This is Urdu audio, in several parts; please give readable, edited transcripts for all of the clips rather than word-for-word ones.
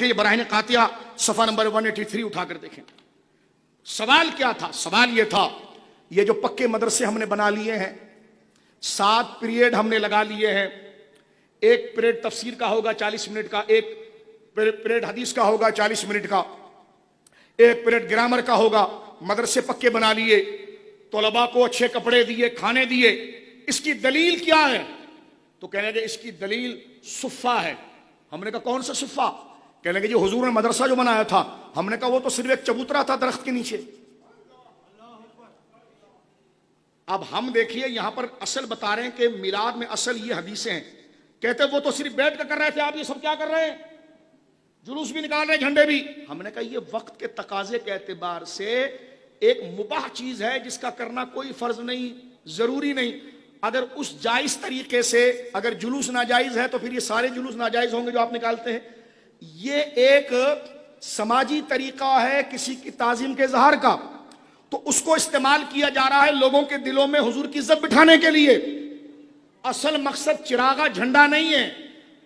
یہ براہین قاطعہ صفحہ نمبر 183 اٹھا کر دیکھیں. سوال کیا تھا؟ سوال یہ تھا یہ جو پکے مدرسے ہم نے بنا لیے ہیں، 7 پیریڈ ہم نے لگا لیے ہیں، ایک پیریڈ تفسیر کا ہوگا 40 منٹ کا، ایک پیریڈ حدیث کا ہوگا 40 منٹ کا، ایک پیریڈ گرامر کا ہوگا، مدرسے پکے بنا لیے، طلباء کو اچھے کپڑے دیے، کھانے دیے، اس کی دلیل کیا ہے؟ تو کہنے لگے اس کی دلیل صفہ ہے. ہم نے کہا کون سا صفہ؟ کہنے لگے جو حضور نے مدرسہ جو بنایا تھا. ہم نے کہا وہ تو صرف ایک چبوترا تھا درخت کے نیچے. اب ہم دیکھیے یہاں پر اصل بتا رہے ہیں کہ میلاد میں اصل یہ حدیثیں ہیں. کہتے وہ تو صرف بیٹھ کر کر رہے تھے، آپ یہ سب کیا کر رہے ہیں؟ جلوس بھی نکال رہے ہیں، جھنڈے بھی. ہم نے کہا یہ وقت کے تقاضے کے اعتبار سے ایک مباح چیز ہے جس کا کرنا کوئی فرض نہیں، ضروری نہیں. اگر اس جائز طریقے سے اگر جلوس ناجائز ہے تو پھر یہ سارے جلوس ناجائز ہوں گے جو آپ نکالتے ہیں. یہ ایک سماجی طریقہ ہے کسی کی تعظیم کے اظہار کا، تو اس کو استعمال کیا جا رہا ہے لوگوں کے دلوں میں حضور کی عزت بٹھانے کے لیے. اصل مقصد چراغا جھنڈا نہیں ہے،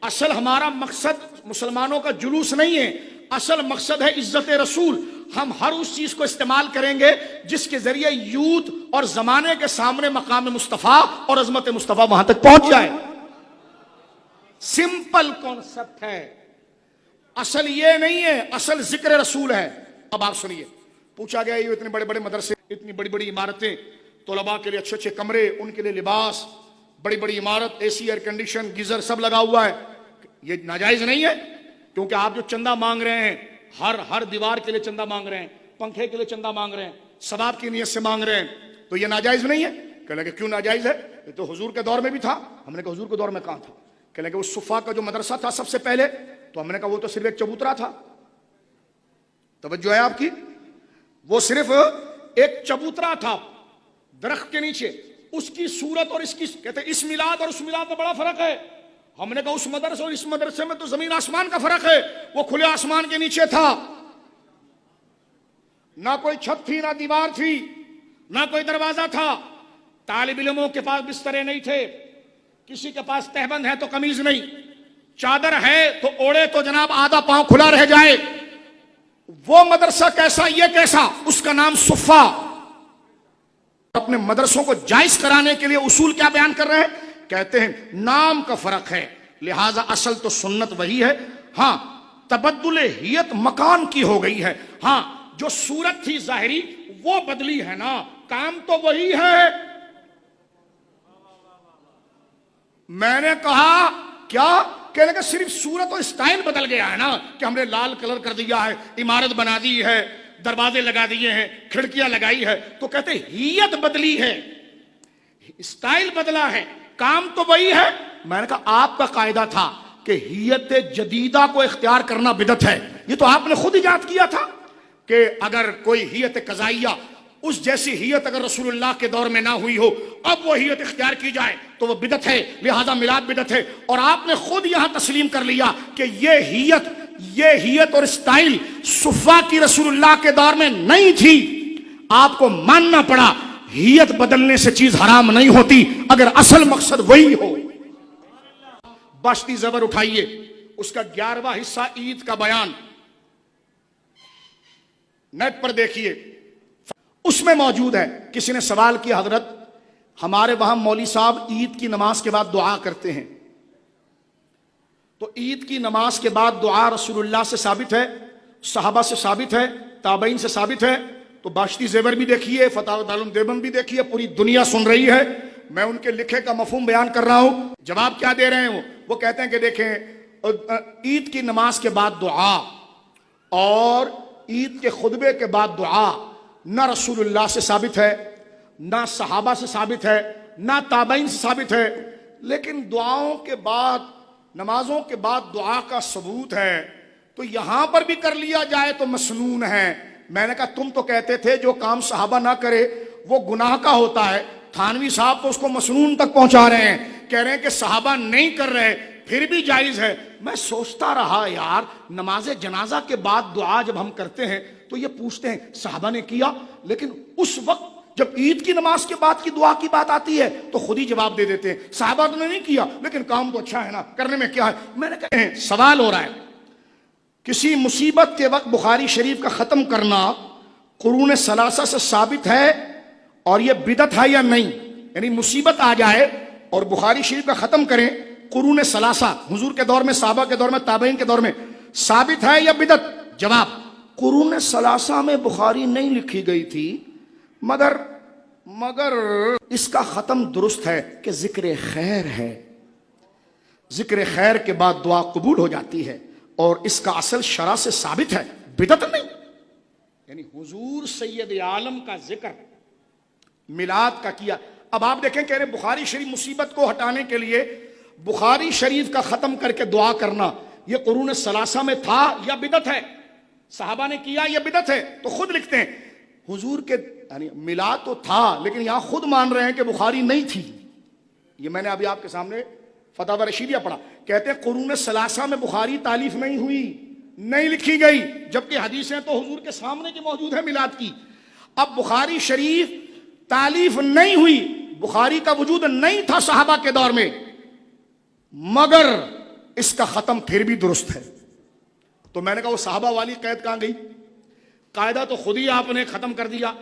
اصل ہمارا مقصد مسلمانوں کا جلوس نہیں ہے، اصل مقصد ہے عزت رسول. ہم ہر اس چیز کو استعمال کریں گے جس کے ذریعے یوتھ اور زمانے کے سامنے مقام مصطفیٰ اور عظمت مصطفیٰ وہاں تک پہنچ جائے. سمپل کانسیپٹ ہے، اصل یہ نہیں ہے، اصل ذکر رسول ہے. اب آپ سنیے، پوچھا گیا یہ اتنے بڑے بڑے مدرسے، اتنی بڑی بڑی عمارتیں، طلباء کے لیے اچھے اچھے کمرے، ان کے لیے لباس، بڑی بڑی عمارت، اے سی، ایئر کنڈیشن، گیزر سب لگا ہوا ہے، یہ ناجائز نہیں ہے؟ کیونکہ آپ جو چندہ مانگ رہے ہیں، ہر دیوار کے لیے چندہ مانگ رہے ہیں، پنکھے کے لیے چندہ مانگ رہے ہیں، ثواب کی نیت سے مانگ رہے ہیں، تو یہ ناجائز نہیں ہے؟ کہنے لگے کیوں ناجائز ہے؟ یہ تو حضور کے دور میں بھی تھا. ہم نے کہا حضور کے دور میں کہاں تھا؟ کہنے لگے وہ صفا کا جو مدرسہ تھا سب سے پہلے، تو ہم نے کہا وہ تو صرف ایک چبوترا تھا. توجہ ہے آپ کی؟ وہ صرف ایک چبوترا تھا درخت کے نیچے. اس کی صورت اور اس کی، کہتے اس میلاد اور اس میلاد میں بڑا فرق ہے. ہم نے کہا اس مدرسے اور اس مدرسے میں تو زمین آسمان کا فرق ہے. وہ کھلے آسمان کے نیچے تھا، نہ کوئی چھت تھی، نہ دیوار تھی، نہ کوئی دروازہ تھا. طالب علموں کے پاس بسترے نہیں تھے، کسی کے پاس تہبند ہے تو قمیض نہیں، چادر ہے تو اوڑے تو جناب آدھا پاؤں کھلا رہ جائے. وہ مدرسہ کیسا، یہ کیسا؟ اس کا نام صفہ. اپنے مدرسوں کو جائز کرانے کے لیے اصول کیا بیان کر رہے ہیں؟ کہتے ہیں نام کا فرق ہے، لہذا اصل تو سنت وہی ہے، ہاں تبدل ہیت مکان کی ہو گئی ہے. ہاں جو صورت تھی ظاہری وہ بدلی ہے نا، کام تو وہی ہے. میں نے کہا کیا؟ کہنے کہ صرف صورت اور سٹائل بدل گیا ہے نا، کہ ہم نے لال کلر کر دیا ہے، عمارت بنا دی ہے، دروازے لگا دیے ہیں، کھڑکیاں لگائی ہے. تو کہتے ہیت بدلی ہے، سٹائل بدلا ہے، کام تو وہی ہے. میں نے کہا آپ کا قاعدہ تھا کہ ہیت جدیدہ کو اختیار کرنا بدعت ہے. یہ تو آپ نے خود ایجاد کیا تھا کہ اگر کوئی ہیت قضائیہ، اس جیسی ہیت اگر رسول اللہ کے دور میں نہ ہوئی ہو، اب وہ ہیت اختیار کی جائے تو وہ بدعت ہے، لہذا میلاد بدعت ہے. اور آپ نے خود یہاں تسلیم کر لیا کہ یہ ہیت اور سٹائل صفا کی رسول اللہ کے دور میں نہیں تھی. آپ کو ماننا پڑا ہیت بدلنے سے چیز حرام نہیں ہوتی اگر اصل مقصد وہی ہو. باشتی زبر اٹھائیے، اس کا 11واں حصہ عید کا بیان نیٹ پر دیکھیے، اس میں موجود ہے. کسی نے سوال کیا حضرت ہمارے وہاں مولوی صاحب عید کی نماز کے بعد دعا کرتے ہیں، تو عید کی نماز کے بعد دعا رسول اللہ سے ثابت ہے، صحابہ سے ثابت ہے، تابعین سے ثابت ہے. تو باشتی زیور بھی دیکھیے، فتاوی دارالعلوم دیوبند بھی دیکھیے، پوری دنیا سن رہی ہے. میں ان کے لکھے کا مفہوم بیان کر رہا ہوں. جواب کیا دے رہے ہیں وہ کہتے ہیں کہ دیکھیں عید کی نماز کے بعد دعا اور عید کے خطبے کے بعد دعا نہ رسول اللہ سے ثابت ہے، نہ صحابہ سے ثابت ہے، نہ تابعین سے ثابت ہے. لیکن دعاؤں کے بعد، نمازوں کے بعد دعا کا ثبوت ہے، تو یہاں پر بھی کر لیا جائے تو مسنون ہے. میں نے کہا تم تو کہتے تھے جو کام صحابہ نہ کرے وہ گناہ کا ہوتا ہے. تھانوی صاحب تو اس کو مسنون تک پہنچا رہے ہیں، کہہ رہے ہیں کہ صحابہ نہیں کر رہے پھر بھی جائز ہے. میں سوچتا رہا یار، نماز جنازہ کے بعد دعا جب ہم کرتے ہیں تو یہ پوچھتے ہیں صحابہ نے کیا، لیکن اس وقت جب عید کی نماز کے بعد کی دعا کی بات آتی ہے تو خود ہی جواب دے دیتے ہیں صحابہ نے نہیں کیا لیکن کام تو اچھا ہے نا، کرنے میں کیا ہے. میں نے کہا سوال ہو رہا ہے کسی مصیبت کے وقت بخاری شریف کا ختم کرنا قرون ثلاثہ سے ثابت ہے اور یہ بدعت ہے یا نہیں؟ یعنی مصیبت آ جائے اور بخاری شریف کا ختم کریں قرون ثلاثہ، حضور کے دور میں، صحابہ کے دور میں، تابعین کے دور میں، ثابت ہے یا بدعت؟ جواب، قرون ثلاثہ میں بخاری نہیں لکھی گئی تھی، مگر اس کا ختم درست ہے کہ ذکر خیر ہے، ذکر خیر کے بعد دعا قبول ہو جاتی ہے اور اس کا اصل شرع سے ثابت ہے، بدعت نہیں۔ یعنی حضور سید عالم کا ذکر میلاد کا کیا۔ اب آپ دیکھیں کہہ رہے بخاری شریف مصیبت کو ہٹانے کے لیے بخاری شریف کا ختم کر کے دعا کرنا یہ قرون ثلاثہ میں تھا یا بدعت ہے؟ صحابہ نے کیا یا بدعت ہے؟ تو خود لکھتے ہیں حضور کے یعنی میلاد تو تھا لیکن یہاں خود مان رہے ہیں کہ بخاری نہیں تھی۔ یہ میں نے ابھی آپ کے سامنے فتاوی رشیدیہ پڑھا، کہتے ہیں قرون ثلاثہ میں بخاری تالیف نہیں ہوئی، نہیں لکھی گئی، جبکہ حدیثیں تو حضور کے سامنے کی موجود ہے میلاد کی۔ اب بخاری شریف تالیف نہیں ہوئی، بخاری کا وجود نہیں تھا صحابہ کے دور میں، مگر اس کا ختم پھر بھی درست ہے۔ تو میں نے کہا وہ صحابہ والی قید کہاں گئی؟ قاعدہ تو خود ہی آپ نے ختم کر دیا۔